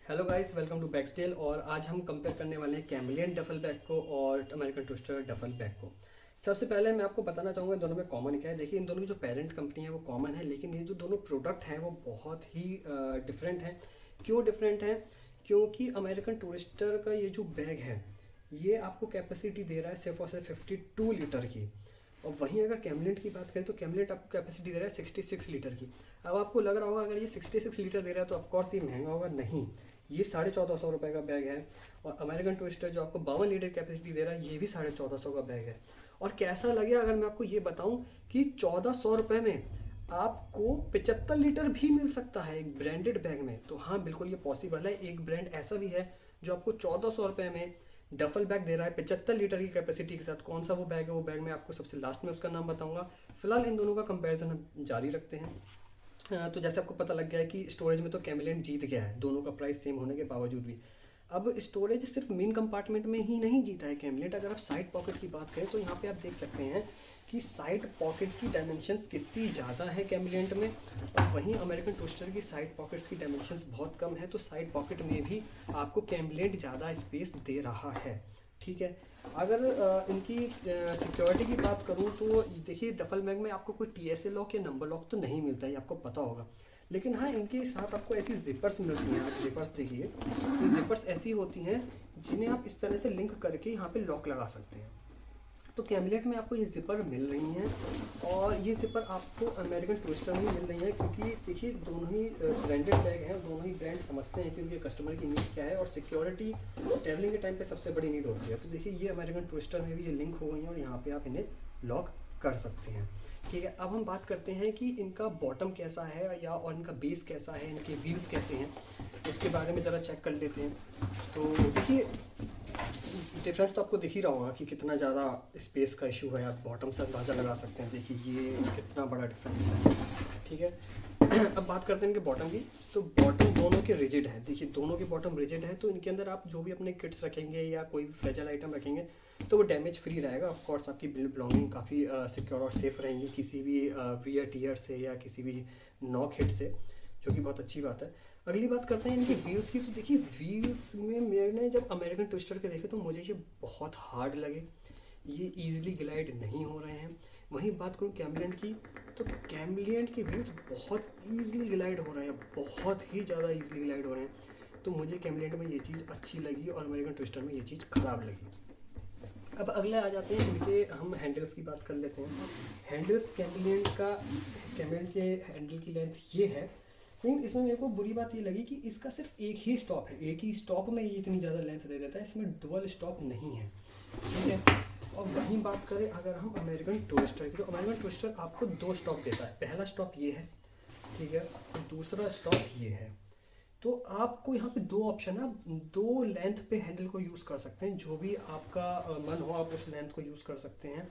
Hello guys, welcome to बैक्सटेल। और आज हम कंपेयर करने वाले हैं कैमलियन डफल बैग को और अमेरिकन टूरिस्टर डफल बैग को। सबसे पहले मैं आपको बताना चाहूँगा इन दोनों में कॉमन क्या है। देखिए, इन दोनों की जो पेरेंट कंपनी है वो कॉमन है, लेकिन ये जो दोनों प्रोडक्ट हैं वो बहुत ही डिफरेंट हैं। क्यों डिफरेंट हैं? क्योंकि अमेरिकन टूरिस्टर का ये जो बैग है ये आपको कैपेसिटी दे रहा है सिर्फ और सिर्फ 52 लीटर की। और वहीं अगर कैमलिन की बात करें तो कैमलिन आपको कैपेसिटी दे रहा है 66 लीटर की। अब आपको लग रहा होगा अगर ये 66 लीटर दे रहा है तो ऑफकोर्स ये महंगा होगा। नहीं, ये 1450 रुपये का बैग है। और अमेरिकन टूरिस्टर जो आपको 52 लीटर कैपेसिटी दे रहा है ये भी 1450 का बैग है। और कैसा लगे अगर मैं आपको ये बताऊं कि 1400 रुपये में आपको 75 लीटर भी मिल सकता है एक ब्रांडेड बैग में। तो हाँ, बिल्कुल ये पॉसिबल है। एक ब्रांड ऐसा भी है जो आपको 1400 रुपये में डफल बैग दे रहा है 75 लीटर की कैपेसिटी के साथ। कौन सा वो बैग है, वो बैग मैं आपको सबसे लास्ट में उसका नाम बताऊंगा। फिलहाल इन दोनों का कंपैरिजन हम जारी रखते हैं। तो जैसे आपको पता लग गया है कि स्टोरेज में तो कैमलिन जीत गया है, दोनों का प्राइस सेम होने के बावजूद भी। अब स्टोरेज सिर्फ मेन कंपार्टमेंट में ही नहीं जीता है कैमलिन। अगर आप साइड पॉकेट की बात करें तो यहाँ पे आप देख सकते हैं कि साइड पॉकेट की डायमेंशंस कितनी ज़्यादा है कैमलिन में, और वहीं अमेरिकन टूरिस्टर की साइड पॉकेट्स की डायमेंशंस बहुत कम है। तो साइड पॉकेट में भी आपको कैमलिन ज़्यादा स्पेस दे रहा है। ठीक है। अगर इनकी सिक्योरिटी की बात करूँ तो देखिए, डफल बैग में आपको कोई टीएसए लॉक या नंबर लॉक तो नहीं मिलता है, आपको पता होगा। लेकिन हाँ, इनके साथ आपको ऐसी जिपर्स मिलती हैं। आप जिपर्स देखिए, ये जिपर्स ऐसी होती हैं जिन्हें आप इस तरह से लिंक करके यहाँ पे लॉक लगा सकते हैं। तो कैमलेट में आपको ये ज़िपर मिल रही हैं, और ये ज़िपर आपको अमेरिकन टूरिस्टर में ही मिल रही है। क्योंकि देखिए, दोनों ही ब्रांडेड बैग हैं, दोनों ही ब्रांड समझते हैं कि उनके कस्टमर की नीड क्या है, और सिक्योरिटी ट्रैवलिंग के टाइम पे सबसे बड़ी नीड होती है। तो देखिए, ये अमेरिकन टूरिस्टर में भी ये लिंक हो गई हैं और यहाँ पे आप इन्हें लॉक कर सकते हैं। ठीक है। अब हम बात करते हैं कि इनका बॉटम कैसा है या और इनका बेस कैसा है, इनके व्हील्स कैसे हैं, उसके बारे में ज़रा चेक कर लेते हैं। तो देखिए, डिफरेंस तो आपको दिख ही रहा होगा कि कितना ज़्यादा स्पेस का इशू है। आप बॉटम से अंदाज़ा लगा सकते हैं। देखिए, ये कितना बड़ा डिफरेंस है। ठीक है। अब बात करते हैं इनके बॉटम की। तो बॉटम दोनों के रिजिड है। देखिए, दोनों के बॉटम रिजिड है, तो इनके अंदर आप जो भी अपने किट्स रखेंगे या कोई भी फ्रेजल आइटम रखेंगे तो वो डैमेज फ्री रहेगा। ऑफ कोर्स आपकी बिलोंगिंग काफ़ी सिक्योर और सेफ रहेंगी किसी भी वियर टीयर से या किसी भी नॉक हिट से, जो कि बहुत अच्छी बात है। अगली बात करते हैं इनके व्हील्स की। तो देखिए, व्हील्स में मैंने जब अमेरिकन ट्विस्टर के देखे तो मुझे ये बहुत हार्ड लगे, ये ईजिली ग्लाइड नहीं हो रहे हैं। वहीं बात करूँ कैमलिन की, तो कैमलिन के व्हील्स बहुत ईजिली ग्लाइड हो रहे हैं, बहुत ही ज़्यादा ईजिली ग्लाइड हो रहे हैं। तो मुझे कैमलिन में ये चीज़ अच्छी लगी और अमेरिकन ट्विस्टर में ये चीज़ ख़राब लगी। अब अगले आ जाते हैं इनके, हम हैंडल्स की बात कर लेते हैं। हैंडल्स कैमलिन के हैंडल की लेंथ ये है, लेकिन इसमें मेरे को बुरी बात ये लगी कि इसका सिर्फ एक ही स्टॉप है, एक ही स्टॉप में ये इतनी ज़्यादा लेंथ दे देता है। इसमें डुअल स्टॉप नहीं है। ठीक है। और वहीं बात करें अगर हम अमेरिकन टूरिस्टर की, तो अमेरिकन टूरिस्टर आपको 2 स्टॉप देता है। पहला स्टॉप ये है, ठीक है, और दूसरा स्टॉप ये है। तो आपको यहाँ पे 2 ऑप्शन है, आप 2 लेंथ पे हैंडल को यूज़ कर सकते हैं। जो भी आपका मन हो आप उस लेंथ को यूज़ कर सकते हैं।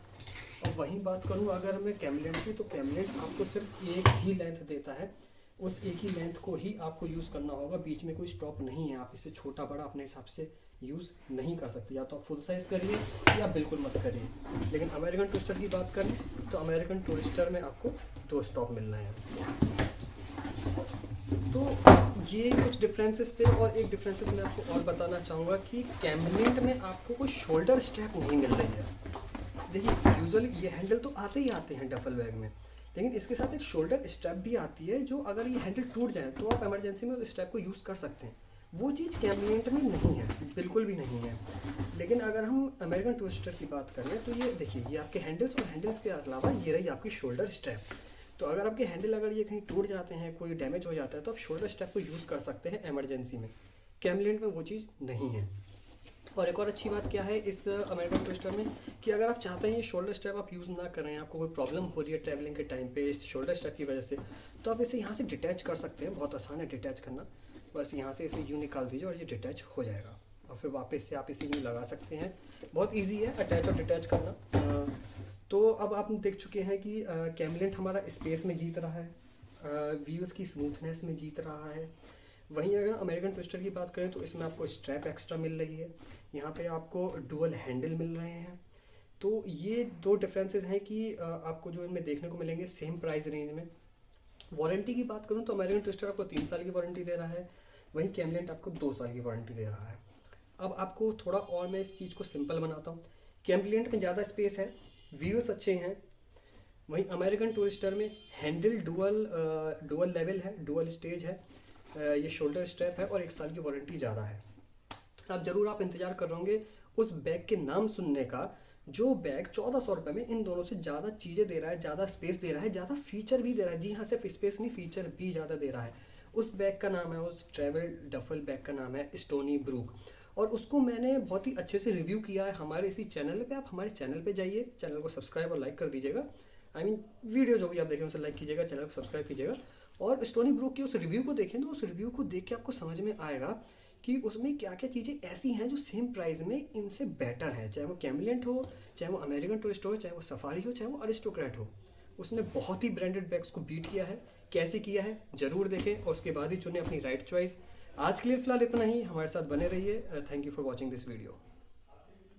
और वहीं बात करूँ अगर मैं कैमलिन की, तो कैमलिन आपको सिर्फ एक ही लेंथ देता है। उस एक ही लेंथ को ही आपको यूज़ करना होगा, बीच में कोई स्टॉप नहीं है। आप इसे छोटा बड़ा अपने हिसाब से यूज़ नहीं कर सकते, या तो आप फुल साइज़ करिए या बिल्कुल मत करिए। लेकिन अमेरिकन टूरिस्टर की बात करें तो अमेरिकन टूरिस्टर में आपको 2 स्टॉप मिलना है। तो ये कुछ डिफरेंसेस थे, और एक डिफरेंसेस मैं आपको और बताना चाहूँगा कि कैमलिन में आपको कोई शोल्डर स्ट्रैप नहीं मिल रही है। देखिए, यूजुअली ये हैंडल तो आते ही आते हैं डफल बैग में, लेकिन इसके साथ एक शोल्डर स्ट्रैप भी आती है, जो अगर ये हैंडल टूट जाए तो आप इमरजेंसी में उस स्ट्रैप को यूज़ कर सकते हैं। वो चीज़ कैमलिन में नहीं है, बिल्कुल भी नहीं है। लेकिन अगर हम अमेरिकन टूरिस्टर की बात करें तो ये देखिए, ये आपके हैंडल्स, और हैंडल्स के अलावा ये रही आपकी शोल्डर स्ट्रैप। तो अगर आपके हैंडल अगर ये कहीं टूट जाते हैं, कोई डैमेज हो जाता है, तो आप शोल्डर स्ट्रैप को यूज़ कर सकते हैं इमरजेंसी में। कैमलिन में वो चीज़ नहीं है। और एक और अच्छी बात क्या है इस अमेरिकन टूरिस्टर में, कि अगर आप चाहते हैं ये शोल्डर स्ट्रैप आप यूज़ ना करें, आपको कोई प्रॉब्लम हो रही है ट्रैवलिंग के टाइम पे इस शोल्डर स्ट्रैप की वजह से, तो आप इसे यहाँ से डिटैच कर सकते हैं। बहुत आसान है डिटैच करना। बस यहाँ से इसे यूँ निकाल दीजिए और ये डिटैच हो जाएगा, और फिर वापस से आप इसे यूँ लगा सकते हैं। बहुत ईजी है अटैच और डिटैच करना। तो अब आप देख चुके हैं कि कैमलिन हमारा स्पेस में जीत रहा है, व्हील्स की स्मूथनेस में जीत रहा है। वहीं अगर अमेरिकन ट्विस्टर की बात करें तो इसमें आपको स्ट्रैप एक्स्ट्रा मिल रही है, यहाँ पे आपको डुअल हैंडल मिल रहे हैं। तो ये 2 डिफरेंसेस हैं कि आपको जो इनमें देखने को मिलेंगे सेम प्राइस रेंज में। वारंटी की बात करूँ तो अमेरिकन ट्विस्टर आपको 3 साल की वारंटी दे रहा है, वहीं कैमलिन आपको 2 साल की वारंटी दे रहा है। अब आपको थोड़ा और मैं इस चीज़ को सिंपल बनाता हूँ। कैमलिन में ज़्यादा स्पेस है, व्हील्स अच्छे हैं, वहीं अमेरिकन टूरिस्टर में हैंडल डुअल लेवल है, डुअल स्टेज है, ये शोल्डर स्ट्रैप है और 1 साल की वारंटी ज़्यादा है। अब ज़रूर आप इंतज़ार कर रहे होंगे उस बैग के नाम सुनने का जो बैग 1400 रुपये में इन दोनों से ज़्यादा चीज़ें दे रहा है, ज़्यादा स्पेस दे रहा है, ज़्यादा फीचर भी दे रहा है। जी हाँ, सिर्फ स्पेस नहीं, फीचर भी ज़्यादा दे रहा है। उस बैग का नाम है, उस ट्रैवल डफल बैग का नाम है स्टोनी ब्रूक, और उसको मैंने बहुत ही अच्छे से रिव्यू किया है हमारे इसी चैनल पे। आप हमारे चैनल पे जाइए, चैनल को सब्सक्राइब और लाइक कर दीजिएगा। वीडियो जो भी आप देखें उसे लाइक कीजिएगा, चैनल को सब्सक्राइब कीजिएगा और स्टोनी ब्रूक की उस रिव्यू को देखें। तो उस रिव्यू को देख के आपको समझ में आएगा कि उसमें क्या क्या चीज़ें ऐसी हैं जो सेम प्राइस में इनसे बेटर है। चाहे वो कैमलिन हो, चाहे वो अमेरिकन टूरिस्ट हो, चाहे वो सफारी हो, चाहे वो अरिस्टोक्रेट हो, उसने बहुत ही ब्रांडेड बैग्स को बीट किया है। कैसे किया है ज़रूर देखें और उसके बाद ही चुने अपनी राइट चॉइस। आज के लिए फिलहाल इतना ही, हमारे साथ बने रहिए। Thank you for watching this video.